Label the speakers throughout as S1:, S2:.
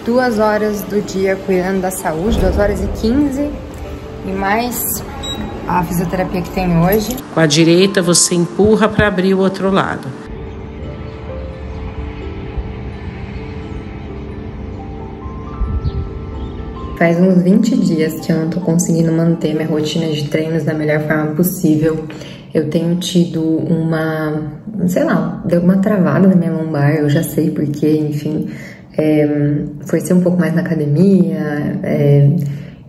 S1: 2 horas do dia cuidando da saúde, 2h15, e mais a fisioterapia que tem hoje.
S2: Com a direita você empurra para abrir o outro lado.
S1: Faz uns 20 dias que eu não tô conseguindo manter minha rotina de treinos da melhor forma possível. Eu tenho tido deu uma travada na minha lombar, eu já sei porquê, enfim. Forcei um pouco mais na academia,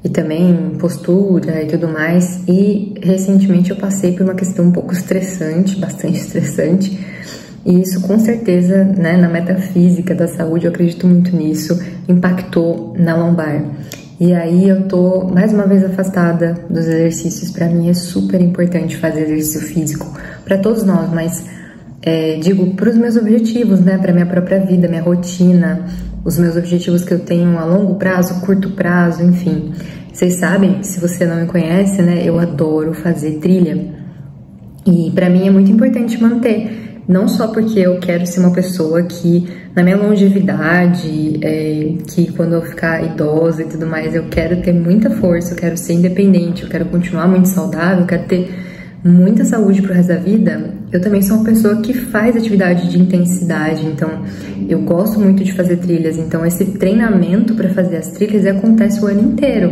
S1: e também postura e tudo mais. E recentemente eu passei por uma questão um pouco estressante, bastante estressante. E isso com certeza, né, na metafísica da saúde, eu acredito muito nisso, impactou na lombar. E aí eu tô mais uma vez afastada dos exercícios. Pra mim é super importante fazer exercício físico, pra todos nós, mas digo pros meus objetivos, né, pra minha própria vida, minha rotina, os meus objetivos que eu tenho a longo prazo, curto prazo, enfim. Vocês sabem, se você não me conhece, né, eu adoro fazer trilha. E pra mim é muito importante manter. Não só porque eu quero ser uma pessoa que, na minha longevidade, que quando eu ficar idosa e tudo mais, eu quero ter muita força, eu quero ser independente, eu quero continuar muito saudável, eu quero ter muita saúde pro resto da vida. Eu também sou uma pessoa que faz atividade de intensidade, então eu gosto muito de fazer trilhas. Então esse treinamento para fazer as trilhas acontece o ano inteiro.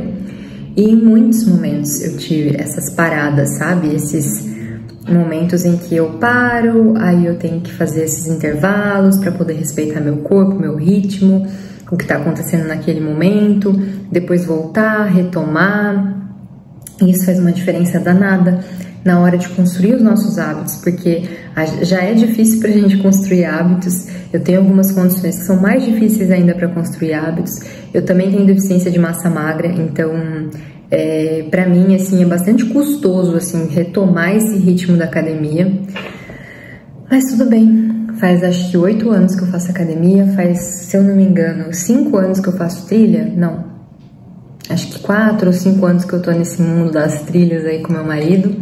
S1: E em muitos momentos eu tive essas paradas, sabe? Esses momentos em que eu paro, aí eu tenho que fazer esses intervalos para poder respeitar meu corpo, meu ritmo, o que está acontecendo naquele momento, depois voltar, retomar. E isso faz uma diferença danada na hora de construir os nossos hábitos, porque já é difícil para a gente construir hábitos. Eu tenho algumas condições que são mais difíceis ainda para construir hábitos. Eu também tenho deficiência de massa magra, então pra mim, assim, é bastante custoso, assim, retomar esse ritmo da academia. Mas tudo bem. Faz, acho que 8 anos que eu faço academia. Faz, se eu não me engano, 5 anos que eu faço trilha. Não. Acho que 4 ou 5 anos que eu tô nesse mundo das trilhas aí com meu marido.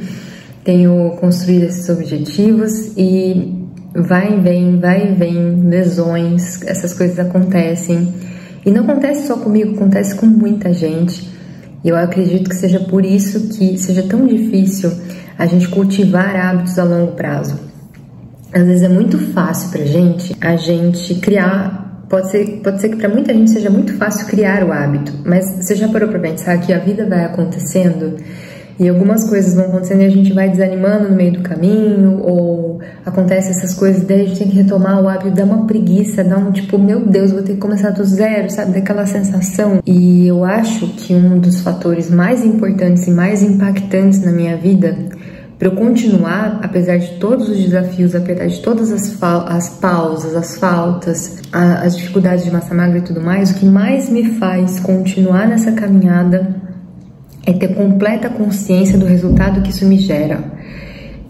S1: Tenho construído esses objetivos e vai e vem, lesões, essas coisas acontecem. E não acontece só comigo, acontece com muita gente. E eu acredito que seja por isso que seja tão difícil a gente cultivar hábitos a longo prazo. Às vezes é muito fácil pra gente a gente criar, pode ser que pra muita gente seja muito fácil criar o hábito, mas você já parou pra pensar que a vida vai acontecendo e algumas coisas vão acontecendo e a gente vai desanimando no meio do caminho, ou acontece essas coisas, daí a gente tem que retomar o hábito, dá uma preguiça, dá um tipo, meu Deus, vou ter que começar do zero, sabe, daquela sensação. E eu acho que um dos fatores mais importantes e mais impactantes na minha vida, para eu continuar, apesar de todos os desafios, apesar de todas as pausas, as faltas, as dificuldades de massa magra e tudo mais, o que mais me faz continuar nessa caminhada é ter completa consciência do resultado que isso me gera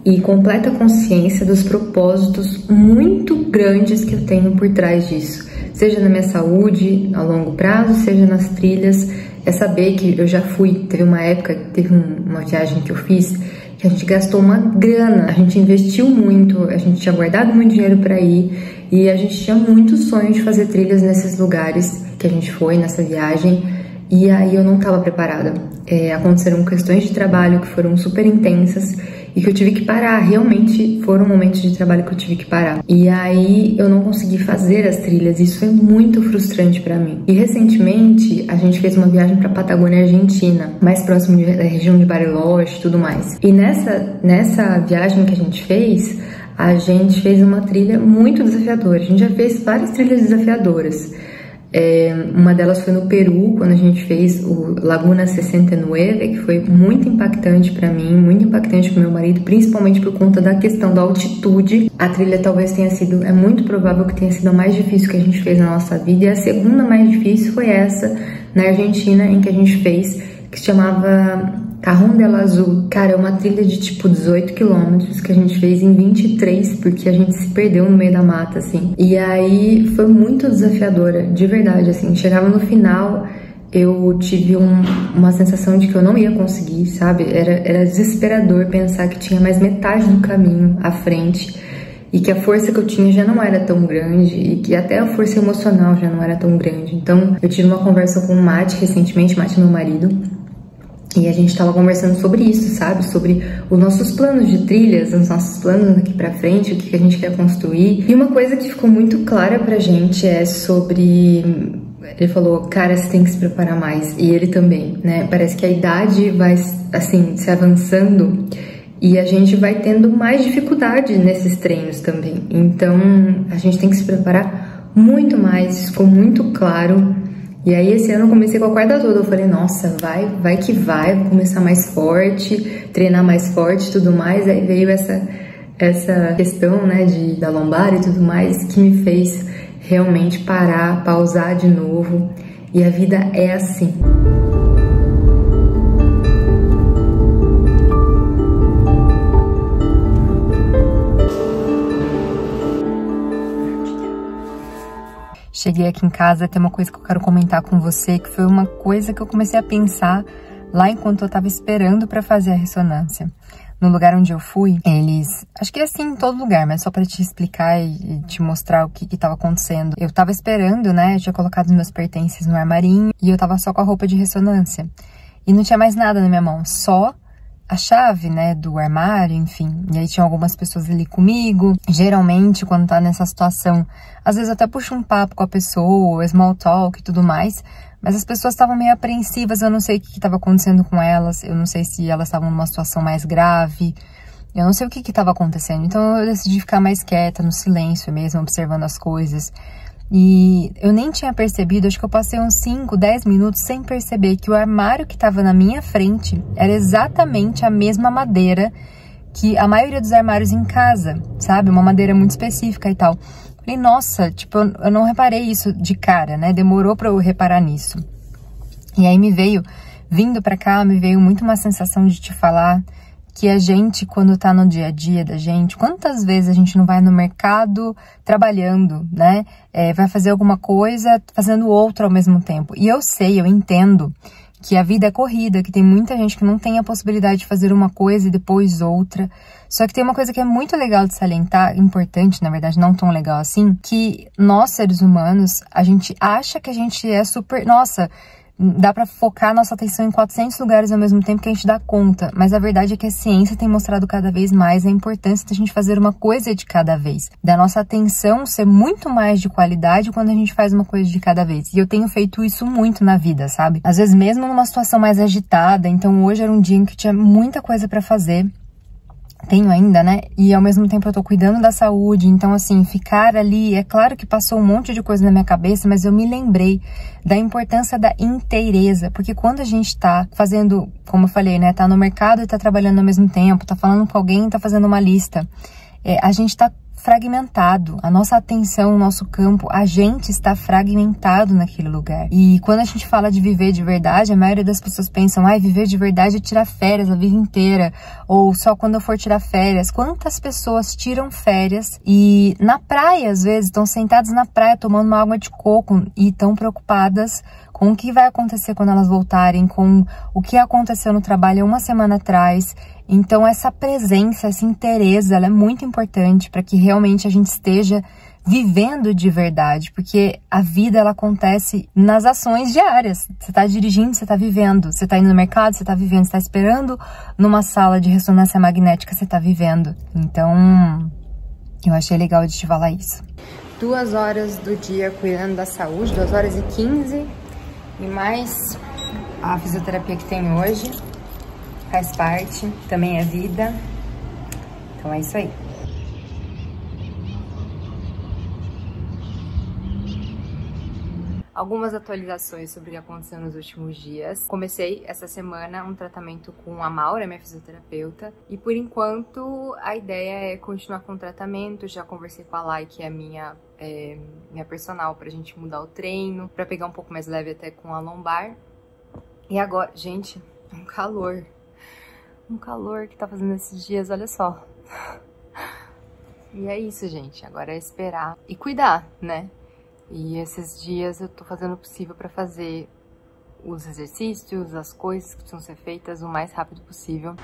S1: e completa consciência dos propósitos muito grandes que eu tenho por trás disso, seja na minha saúde a longo prazo, seja nas trilhas. É saber que eu já teve uma época, teve uma viagem que eu fiz, que a gente gastou uma grana, a gente investiu muito, a gente tinha guardado muito dinheiro para ir e a gente tinha muito sonho de fazer trilhas nesses lugares que a gente foi nessa viagem. E aí eu não estava preparada. Aconteceram questões de trabalho que foram super intensas e que eu tive que parar. Realmente foram momentos de trabalho que eu tive que parar. E aí eu não consegui fazer as trilhas. Isso foi muito frustrante pra mim. E recentemente a gente fez uma viagem pra Patagônia, Argentina, mais próximo da região de Bariloche e tudo mais. E nessa viagem que a gente fez uma trilha muito desafiadora. A gente já fez várias trilhas desafiadoras. Uma delas foi no Peru, quando a gente fez o Laguna 69, que foi muito impactante pra mim, muito impactante pro meu marido, principalmente por conta da questão da altitude. A trilha talvez tenha sido, é muito provável que tenha sido a mais difícil que a gente fez na nossa vida, e a segunda mais difícil foi essa, na Argentina, em que a gente fez, que se chamava Cajón del Azul. Cara, é uma trilha de tipo 18 quilômetros que a gente fez em 23, porque a gente se perdeu no meio da mata, assim. E aí foi muito desafiadora, de verdade, assim. Chegava no final, eu tive uma sensação de que eu não ia conseguir, sabe? Era desesperador pensar que tinha mais metade do caminho à frente. e que a força que eu tinha já não era tão grande e que até a força emocional já não era tão grande. Então, eu tive uma conversa com o Mate recentemente, Mate, meu marido, e a gente tava conversando sobre isso, sabe? Sobre os nossos planos de trilhas, os nossos planos daqui pra frente, o que a gente quer construir. E uma coisa que ficou muito clara pra gente é sobre... Ele falou, cara, você tem que se preparar mais. E ele também, né? Parece que a idade vai, assim, se avançando e a gente vai tendo mais dificuldade nesses treinos também. Então, a gente tem que se preparar muito mais, ficou muito claro. E aí, esse ano eu comecei com a corda toda. Eu falei, nossa, vai que vai, vou começar mais forte, treinar mais forte e tudo mais. Aí veio essa questão, né, da lombar e tudo mais, que me fez realmente parar, pausar de novo. E a vida é assim. Cheguei aqui em casa, tem uma coisa que eu quero comentar com você, que foi uma coisa que eu comecei a pensar lá enquanto eu tava esperando pra fazer a ressonância. No lugar onde eu fui, eles... Acho que é assim em todo lugar, mas só pra te explicar e te mostrar o que tava acontecendo. Eu tava esperando, né? Eu tinha colocado os meus pertences no armarinho e eu tava só com a roupa de ressonância. E não tinha mais nada na minha mão, só a chave, né, do armário, enfim. E aí tinha algumas pessoas ali comigo. Geralmente, quando tá nessa situação, às vezes eu até puxo um papo com a pessoa, small talk e tudo mais. Mas as pessoas estavam meio apreensivas, eu não sei o que estava acontecendo com elas. Eu não sei se elas estavam numa situação mais grave. Eu não sei o que estava acontecendo. Então eu decidi ficar mais quieta, no silêncio mesmo, observando as coisas. E eu nem tinha percebido, acho que eu passei uns 5, 10 minutos sem perceber que o armário que estava na minha frente era exatamente a mesma madeira que a maioria dos armários em casa, sabe? Uma madeira muito específica e tal. Falei, nossa, tipo, eu não reparei isso de cara, né? Demorou pra eu reparar nisso. E aí vindo pra cá, me veio muito uma sensação de te falar que a gente, quando tá no dia a dia da gente, quantas vezes a gente não vai no mercado trabalhando, né? Vai fazer alguma coisa, fazendo outra ao mesmo tempo. E eu entendo que a vida é corrida, que tem muita gente que não tem a possibilidade de fazer uma coisa e depois outra. Só que tem uma coisa que é muito legal de salientar, importante, na verdade, não tão legal assim, que nós, seres humanos, a gente acha que a gente é super... Nossa, dá pra focar nossa atenção em 400 lugares ao mesmo tempo que a gente dá conta. Mas a verdade é que a ciência tem mostrado cada vez mais a importância da gente fazer uma coisa de cada vez. Da nossa atenção ser muito mais de qualidade quando a gente faz uma coisa de cada vez. E eu tenho feito isso muito na vida, sabe? Às vezes mesmo numa situação mais agitada. Então hoje era um dia em que tinha muita coisa pra fazer. Tenho ainda, né? E ao mesmo tempo eu tô cuidando da saúde, então assim, ficar ali, é claro que passou um monte de coisa na minha cabeça, mas eu me lembrei da importância da inteireza, porque quando a gente tá fazendo, como eu falei, né, tá no mercado e tá trabalhando ao mesmo tempo, tá falando com alguém e tá fazendo uma lista, a gente tá fragmentado, a nossa atenção, o nosso campo, a gente está fragmentado naquele lugar. E quando a gente fala de viver de verdade, a maioria das pessoas pensam, viver de verdade é tirar férias a vida inteira, ou só quando eu for tirar férias. Quantas pessoas tiram férias e na praia, às vezes, estão sentadas na praia tomando uma água de coco e estão preocupadas com o que vai acontecer quando elas voltarem, com o que aconteceu no trabalho uma semana atrás. Então essa presença, essa inteireza, ela é muito importante para que realmente a gente esteja vivendo de verdade, porque a vida ela acontece nas ações diárias. Você está dirigindo, você está vivendo. Você está indo no mercado, você está vivendo. Você está esperando numa sala de ressonância magnética, você está vivendo. Então, eu achei legal de te falar isso. 2 horas do dia cuidando da saúde, 2h15, e mais a fisioterapia que tem hoje. Faz parte, também é vida. Então é isso aí. Algumas atualizações sobre o que aconteceu nos últimos dias. Comecei essa semana um tratamento com a Maura, minha fisioterapeuta. E por enquanto a ideia é continuar com o tratamento. Já conversei com a Lai, que é minha personal, pra gente mudar o treino, pra pegar um pouco mais leve até com a lombar. E agora, gente, um calor. Um calor que tá fazendo esses dias, olha só. E é isso, gente. Agora é esperar e cuidar, né? E esses dias eu tô fazendo o possível pra fazer os exercícios, as coisas que precisam ser feitas o mais rápido possível.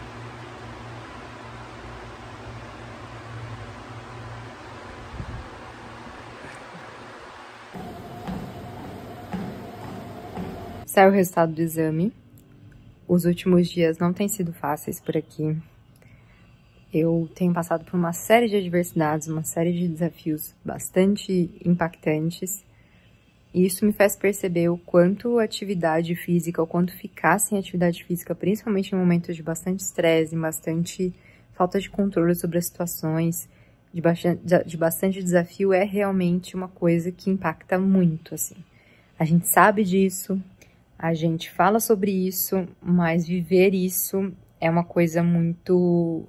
S1: Saiu o resultado do exame. Os últimos dias não têm sido fáceis por aqui. Eu tenho passado por uma série de adversidades, uma série de desafios bastante impactantes. E isso me faz perceber o quanto atividade física, o quanto ficar sem atividade física, principalmente em momentos de bastante estresse, bastante falta de controle sobre as situações, de bastante desafio, é realmente uma coisa que impacta muito, assim. A gente sabe disso, a gente fala sobre isso, mas viver isso é uma coisa muito...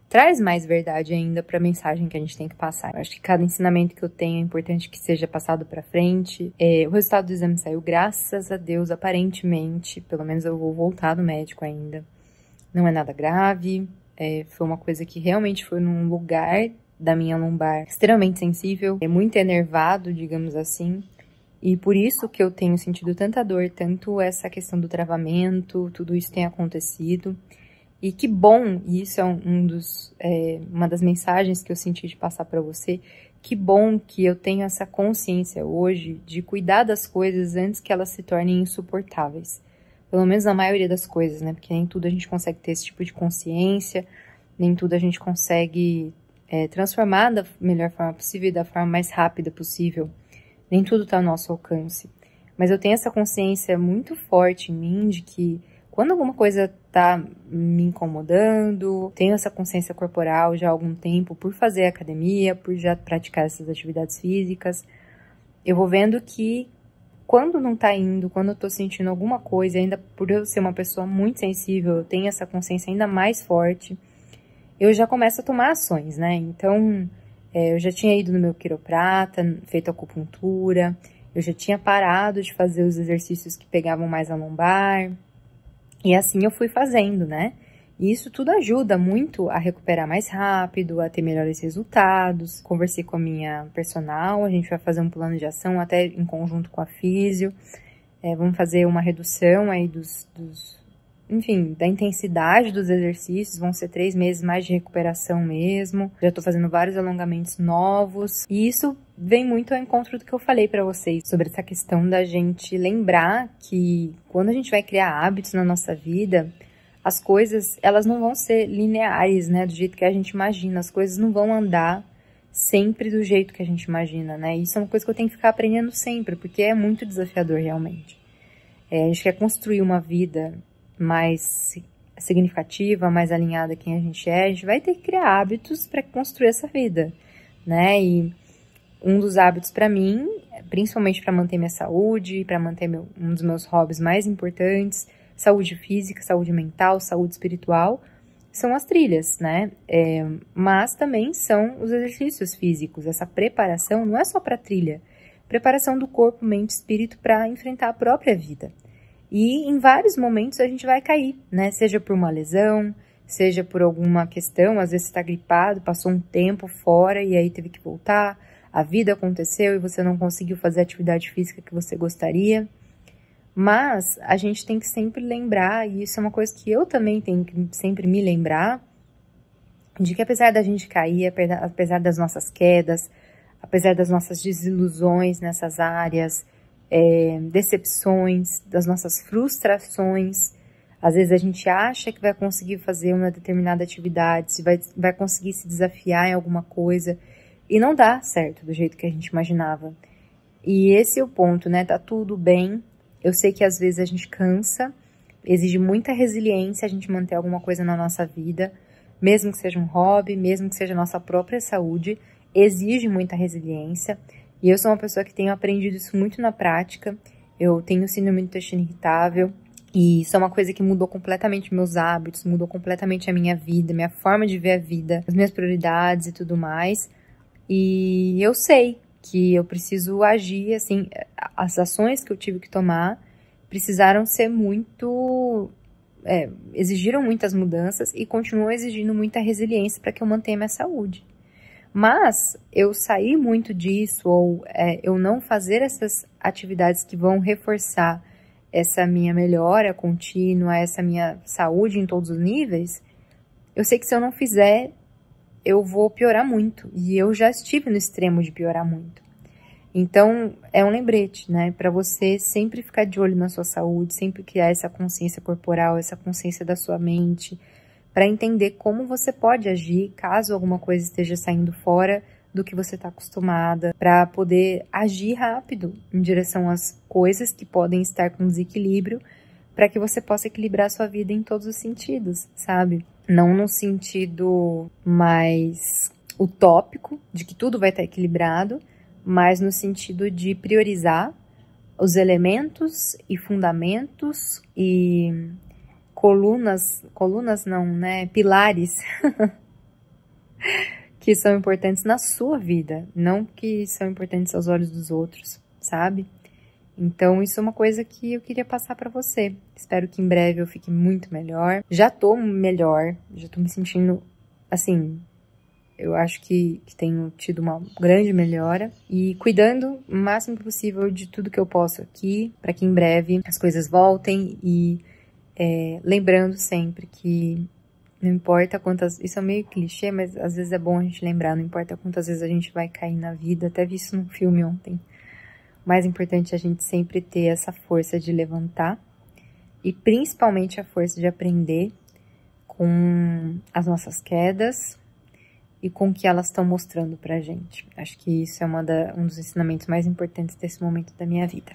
S1: traz mais verdade ainda para a mensagem que a gente tem que passar. Eu acho que cada ensinamento que eu tenho é importante que seja passado para frente. O resultado do exame saiu, graças a Deus, aparentemente, pelo menos eu vou voltar do médico ainda. Não é nada grave, foi uma coisa que realmente foi num lugar da minha lombar extremamente sensível, muito enervado, digamos assim. E por isso que eu tenho sentido tanta dor, tanto essa questão do travamento, tudo isso tem acontecido. E que bom, e isso é uma das mensagens que eu senti de passar para você, que bom que eu tenho essa consciência hoje de cuidar das coisas antes que elas se tornem insuportáveis. Pelo menos na maioria das coisas, né? Porque nem tudo a gente consegue ter esse tipo de consciência, nem tudo a gente consegue transformar da melhor forma possível e da forma mais rápida possível. Nem tudo está ao nosso alcance. Mas eu tenho essa consciência muito forte em mim de que quando alguma coisa tá me incomodando, tenho essa consciência corporal já há algum tempo por fazer academia, por já praticar essas atividades físicas, eu vou vendo que quando não tá indo, quando eu tô sentindo alguma coisa, ainda por eu ser uma pessoa muito sensível, eu tenho essa consciência ainda mais forte, eu já começo a tomar ações, né? Então, eu já tinha ido no meu quiroprata, feito acupuntura, eu já tinha parado de fazer os exercícios que pegavam mais a lombar, e assim eu fui fazendo, né? E isso tudo ajuda muito a recuperar mais rápido, a ter melhores resultados. Conversei com a minha personal, a gente vai fazer um plano de ação até em conjunto com a físio. Vamos fazer uma redução aí enfim, da intensidade dos exercícios, vão ser 3 meses mais de recuperação mesmo. Já tô fazendo vários alongamentos novos. E isso vem muito ao encontro do que eu falei pra vocês, sobre essa questão da gente lembrar que quando a gente vai criar hábitos na nossa vida, as coisas, elas não vão ser lineares, né, do jeito que a gente imagina. As coisas não vão andar sempre do jeito que a gente imagina, né. Isso é uma coisa que eu tenho que ficar aprendendo sempre, porque é muito desafiador realmente. A gente quer construir uma vida mais significativa, mais alinhada a quem a gente vai ter que criar hábitos para construir essa vida, né? E um dos hábitos para mim, principalmente para manter minha saúde, para manter um dos meus hobbies mais importantes, saúde física, saúde mental, saúde espiritual, são as trilhas, né? Mas também são os exercícios físicos. Essa preparação não é só para trilha, preparação do corpo, mente e espírito para enfrentar a própria vida. E em vários momentos a gente vai cair, né? Seja por uma lesão, seja por alguma questão, às vezes você está gripado, passou um tempo fora e aí teve que voltar, a vida aconteceu e você não conseguiu fazer a atividade física que você gostaria. Mas a gente tem que sempre lembrar, e isso é uma coisa que eu também tenho que sempre me lembrar, de que apesar da gente cair, apesar das nossas quedas, apesar das nossas desilusões nessas áreas, decepções, das nossas frustrações, às vezes a gente acha que vai conseguir fazer uma determinada atividade, vai conseguir se desafiar em alguma coisa, e não dá certo do jeito que a gente imaginava. E esse é o ponto, né? Tá tudo bem. Eu sei que às vezes a gente cansa, exige muita resiliência a gente manter alguma coisa na nossa vida, mesmo que seja um hobby, mesmo que seja a nossa própria saúde, exige muita resiliência. E eu sou uma pessoa que tenho aprendido isso muito na prática. Eu tenho síndrome do intestino irritável, e isso é uma coisa que mudou completamente meus hábitos, mudou completamente a minha vida, minha forma de ver a vida, as minhas prioridades e tudo mais. E eu sei que eu preciso agir, assim, as ações que eu tive que tomar precisaram ser exigiram muitas mudanças e continuam exigindo muita resiliência para que eu mantenha minha saúde. Mas eu sair muito disso, ou eu não fazer essas atividades que vão reforçar essa minha melhora contínua, essa minha saúde em todos os níveis, eu sei que se eu não fizer, eu vou piorar muito. E eu já estive no extremo de piorar muito. Então, é um lembrete, né, para você sempre ficar de olho na sua saúde, sempre criar essa consciência corporal, essa consciência da sua mente, para entender como você pode agir caso alguma coisa esteja saindo fora do que você está acostumada, para poder agir rápido em direção às coisas que podem estar com desequilíbrio, para que você possa equilibrar a sua vida em todos os sentidos, sabe? Não no sentido mais utópico, de que tudo vai estar equilibrado, mas no sentido de priorizar os elementos e fundamentos e colunas não, né? Pilares que são importantes na sua vida, não que são importantes aos olhos dos outros, sabe? Então, isso é uma coisa que eu queria passar pra você. Espero que em breve eu fique muito melhor. Já tô melhor, já tô me sentindo, assim, eu acho que tenho tido uma grande melhora. E cuidando o máximo possível de tudo que eu posso aqui, pra que em breve as coisas voltem. E lembrando sempre que não importa quantas... Isso é meio clichê, mas às vezes é bom a gente lembrar. Não importa quantas vezes a gente vai cair na vida. Até vi isso num filme ontem. O mais importante é a gente sempre ter essa força de levantar e principalmente a força de aprender com as nossas quedas e com o que elas estão mostrando pra gente. Acho que isso é um dos ensinamentos mais importantes desse momento da minha vida.